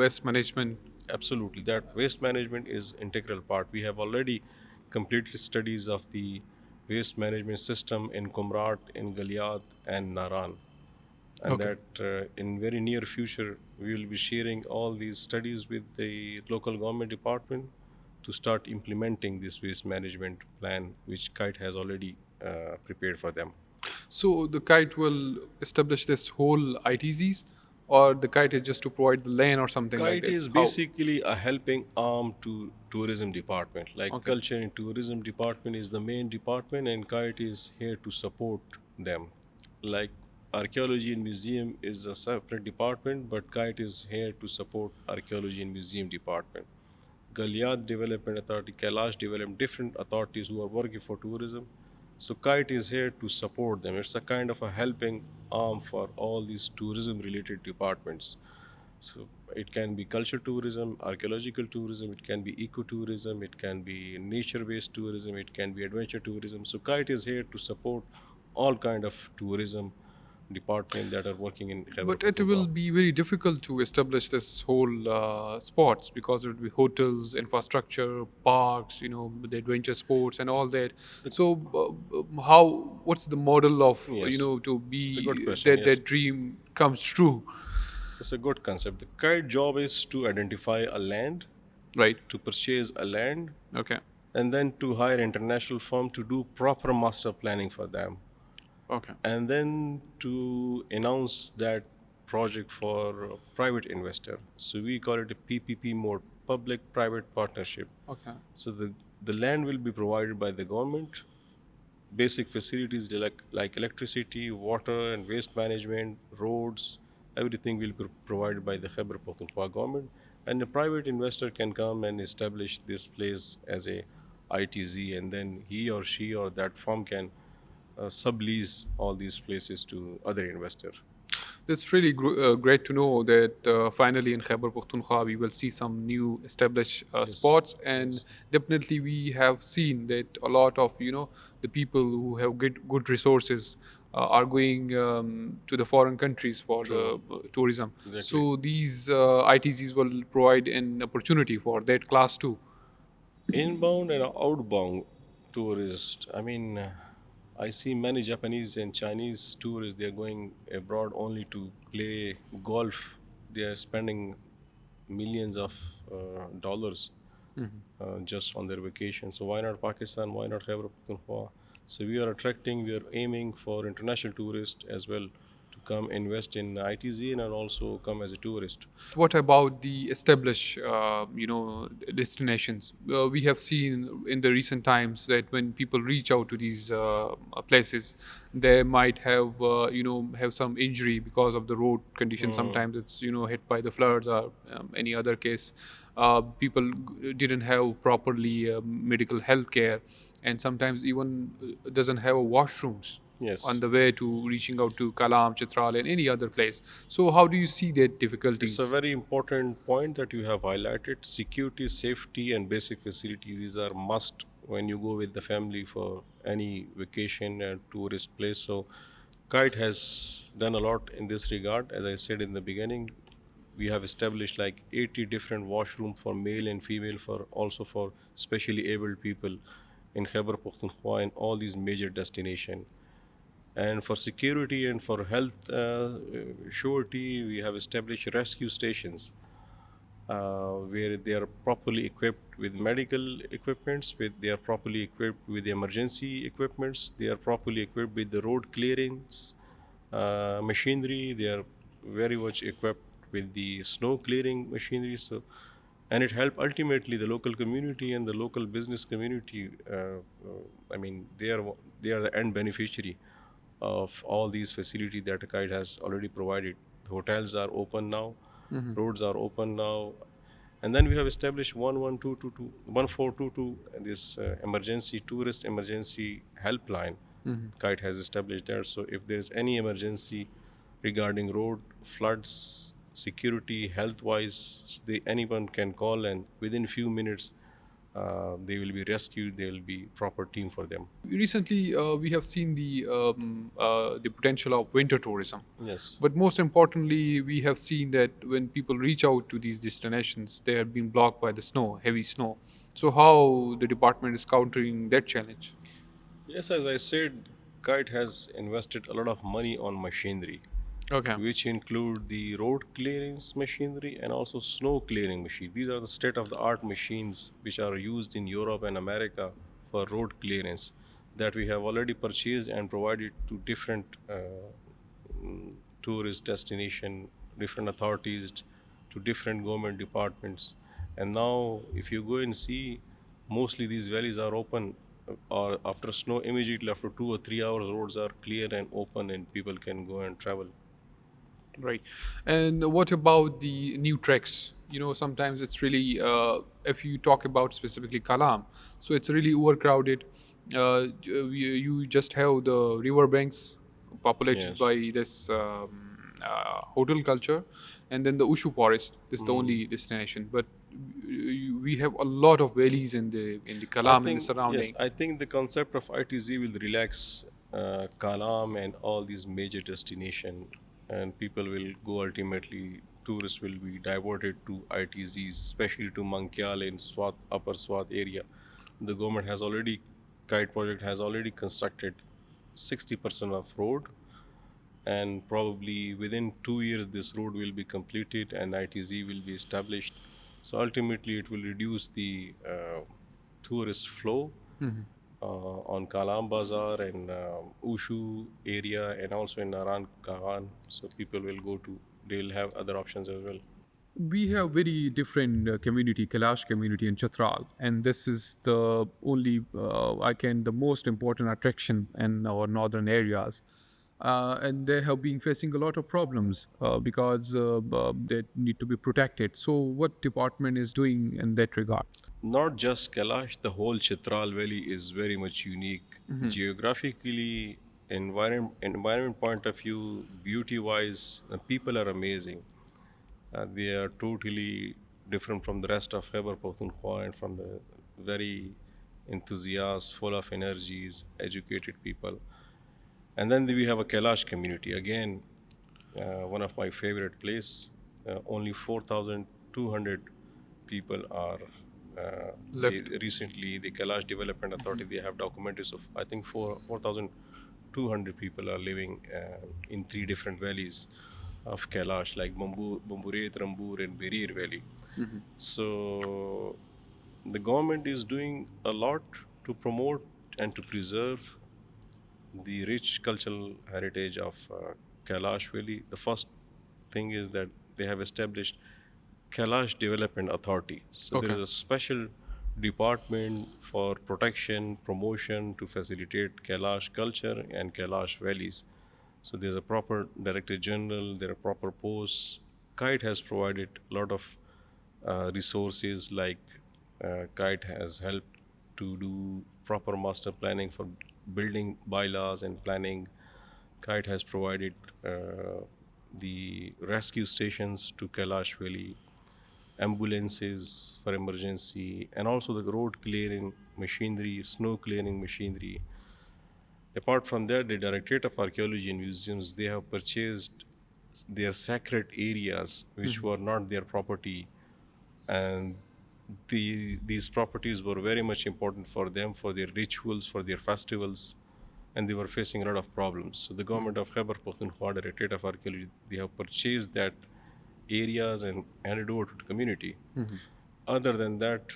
waste management. Absolutely, that waste management is integral part. We have already completed studies of the waste management system in Kumrat, in Galiat, and Naran, and Okay. that in very near future we will be sharing all these studies with the local government department to start implementing this waste management plan which KITE has already prepared for them. So the kite will establish this whole ITZs, or the kite is just to provide the land or something like KITE this? is How? basically a helping arm to tourism department. Like Okay. culture and tourism department is the main department, and KITE is here to support them. Like archaeology and museum is a separate department, but KITE is here to support archaeology and museum department. Galiat Development Authority, Kailash Development, different authorities who are working for tourism. So KITE is here to support them. It's a kind of a helping arm for all these tourism related departments. So it can be culture tourism, archaeological tourism, it can be ecotourism, it can be nature-based tourism, it can be adventure tourism. So KITE is here to support all kind of tourism department that are working in Khyber But it will Pakhtunkhwa. be very difficult to establish this whole spots because it will be hotels, infrastructure, parks, the adventure sports and all that. So, what's the model of, Yes, to it's a good be question. that Yes, that dream comes true, it's a good concept. The KITE job is to identify a land, right? to purchase a land, Okay, and then to hire international firm to do proper master planning for them, okay, and then to announce that project for a private investor. So we call it a PPP mode, public private partnership. okay. So the land will be provided by the government. Basic facilities like electricity, water and waste management, roads, everything will be provided by the Khyber Pakhtunkhwa government. And a private investor can come and establish this place as a ITZ, and then he or she or that firm can sublease all these places to other investor. That's really great to know that finally in Khyber Pakhtunkhwa we will see some new established Yes, spots, and yes, definitely we have seen that a lot of the people who have good resources are going to the foreign countries for the true, tourism. exactly. So these ITCs will provide an opportunity for that class too. Inbound and outbound tourists. I mean, I see many Japanese and Chinese tourists. They are going abroad only to play golf. They are spending millions of dollars just on their vacation. So why not Pakistan? Why not Khyber Pakhtunkhwa? So we are attracting. We are aiming for international tourists as well to come invest in ITZ and also come as a tourist. What about the established, destinations? We have seen in the recent times that when people reach out to these places, they might have some injury because of the road condition. Sometimes it's hit by the floods or any other case. People didn't have properly medical health care, and sometimes even doesn't have washrooms on Yes. the way to reaching out to Kalam, Chitral, and any other place. So, how do you see that It's a difficulties? very important point that you have highlighted. Security, safety, and basic facilities, these are must when you go with the family for any vacation and tourist place. So, Kite has done a lot in this regard. As I said in the beginning, we have established like 80 different washrooms for male and female, for also for specially abled people in Khyber Pakhtunkhwa and all these major destinations. And for security and for health surety, we have established rescue stations where they are properly equipped with medical equipments, they are properly equipped with emergency equipments, they are properly equipped with the road clearings machinery, they are very much equipped with the snow clearing machinery. So, and it helped ultimately the local community and the local business community. I mean, they are the end beneficiary of all these facilities that KITE has already provided. The hotels are open now, roads are open now, and then we have established 11222, 1422, this emergency tourist emergency helpline. KITE has established there. So if there is any emergency regarding road, floods, security, health-wise, anyone can call, and within few minutes they will be rescued. There will be proper team for them. Recently, we have seen the potential of winter tourism. Yes. But most importantly, we have seen that when people reach out to these destinations, they have been blocked by the snow, heavy snow. So, how the department is countering that challenge? Yes, as I said, KITE has invested a lot of money on machinery, Okay. which include the road clearance machinery and also snow clearing machine. These are the state-of-the-art machines which are used in Europe and America for road clearance that we have already purchased and provided to different tourist destination, different authorities, to different government departments. And now, if you go and see, mostly these valleys are open, or after snow, immediately after 2 or 3 hours, roads are clear and open, and people can go and travel. Right. And what about the new treks? Sometimes it's really, if you talk about specifically Kalam, so it's really overcrowded. You just have the river banks populated Yes. by this hotel culture, and then the Ushu forest is the only destination. But we have a lot of valleys in the I Kalam and the think, yes, surrounding. I think the concept of ITZ will relax Kalam and all these major destinations, and people will go ultimately. Tourists will be diverted to ITZs, especially to Mankyal in Swat, Upper Swat area. The government has already, KITE project has already constructed 60% of road, and probably within 2 years this road will be completed and ITZ will be established. So ultimately it will reduce the tourist flow on Kalam Bazar and Ushu area and also in Naran Kagan. So people will go to, they will have other options as well. We have very different community, Kailash community in Chitral, and this is the only, the most important attraction in our northern areas. And they have been facing a lot of problems because they need to be protected. So, what department is doing in that regard? Not just Kailash, the whole Chitral Valley is very much unique. Geographically, environment point of view, beauty wise, the people are amazing. They are totally different from the rest of Khyber Pakhtunkhwa and from the very enthusiastic, full of energies, educated people. And then we have a Kailash community. Again, one of my favorite place. Only 4,200 people are Left. recently the Kailash Development Authority. They have documented of I think 4,200 people are living in 3 different valleys of Kailash, like Bamburet, Rambur, and Berir Valley. So the government is doing a lot to promote and to preserve the rich cultural heritage of Kailash Valley. The first thing is that they have established Kailash Development Authority. So there is a special department for protection, promotion to facilitate Kailash culture and Kailash valleys. So there's a proper director general, there are proper posts. KITE has provided a lot of resources, like KITE has helped to do proper master planning for building bylaws and planning. KITE has provided the rescue stations to Kailash Valley, ambulances for emergency, and also the road clearing machinery, snow clearing machinery. Apart from that, the Directorate of Archaeology and Museums, they have purchased their sacred areas which were not their property, and these properties were very much important for them, for their rituals, for their festivals, and they were facing a lot of problems. So the government of Khyber Pakhtunkhwa, Directorate of Archaeology, they have purchased that areas and handed over to the community. Other than that,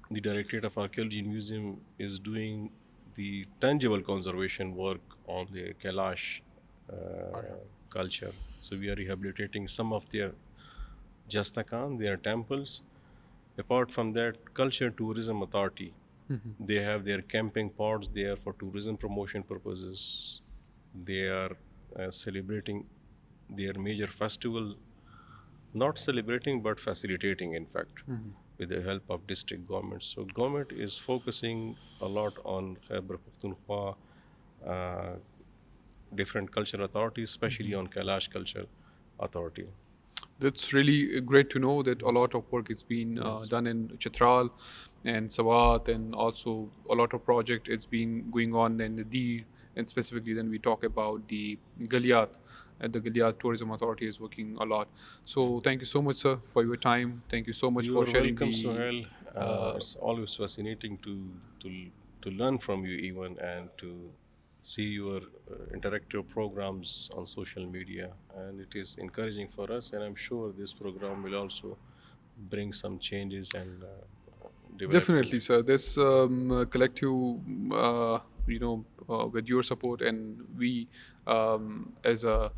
the Directorate of Archaeology and Museum is doing the tangible conservation work on the Kailash culture. So we are rehabilitating some of their Jastakan, their temples. Apart from that, Culture Tourism Authority, they have their camping pods there for tourism promotion purposes. They are celebrating their major festival, not celebrating but facilitating, in fact, with the help of district government. So government is focusing a lot on Khyber Pakhtunkhwa, different cultural authorities, especially on Kailash Culture Authority. That's really great to know that a lot of work is being done in Chitral and Sawat, and also a lot of project it's been going on in the Deer, and specifically then we talk about the Galiat. The Galiat Tourism Authority is working a lot. So thank you so much, sir, for your time. Thank you so much You for are sharing welcome, the. Sohail. It's always fascinating to learn from you, even, and to see your interactive programs on social media. And it is encouraging for us. And I'm sure this program will also bring some changes and Definitely, development. sir. This collective, with your support, and we, as a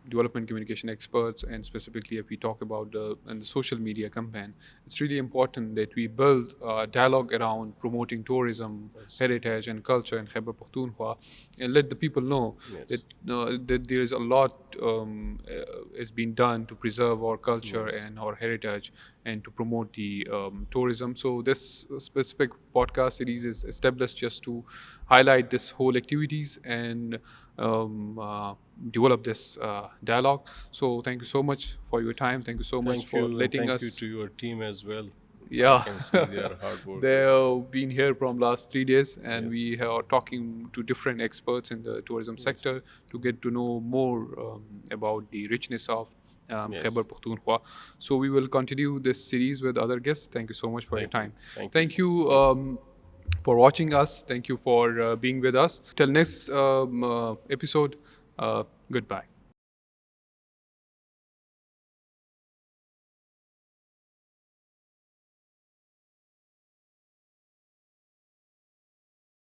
development communication experts, and specifically if we talk about the social media campaign, it's really important that we build a dialogue around promoting tourism, heritage, and culture in Khyber Pakhtunkhwa, and let the people know Yes. that there is a lot is being done to preserve our culture Yes. and our heritage and to promote the tourism. So this specific podcast series is established just to highlight this whole activities and develop this dialogue. So thank you so much for your time. Thank you so much Thank for you, and letting thank you us. to your team as well. Yeah, I can see they are hard work. they've been here from last 3 days, and Yes. we are talking to different experts in the tourism sector to get to know more about the richness of Yes. Khyber Pakhtunkhwa. So we will continue this series with other guests. Thank you so much for your Thank you. time. Thank you. Thank you for watching us. Thank you for being with us. Till next episode. Goodbye.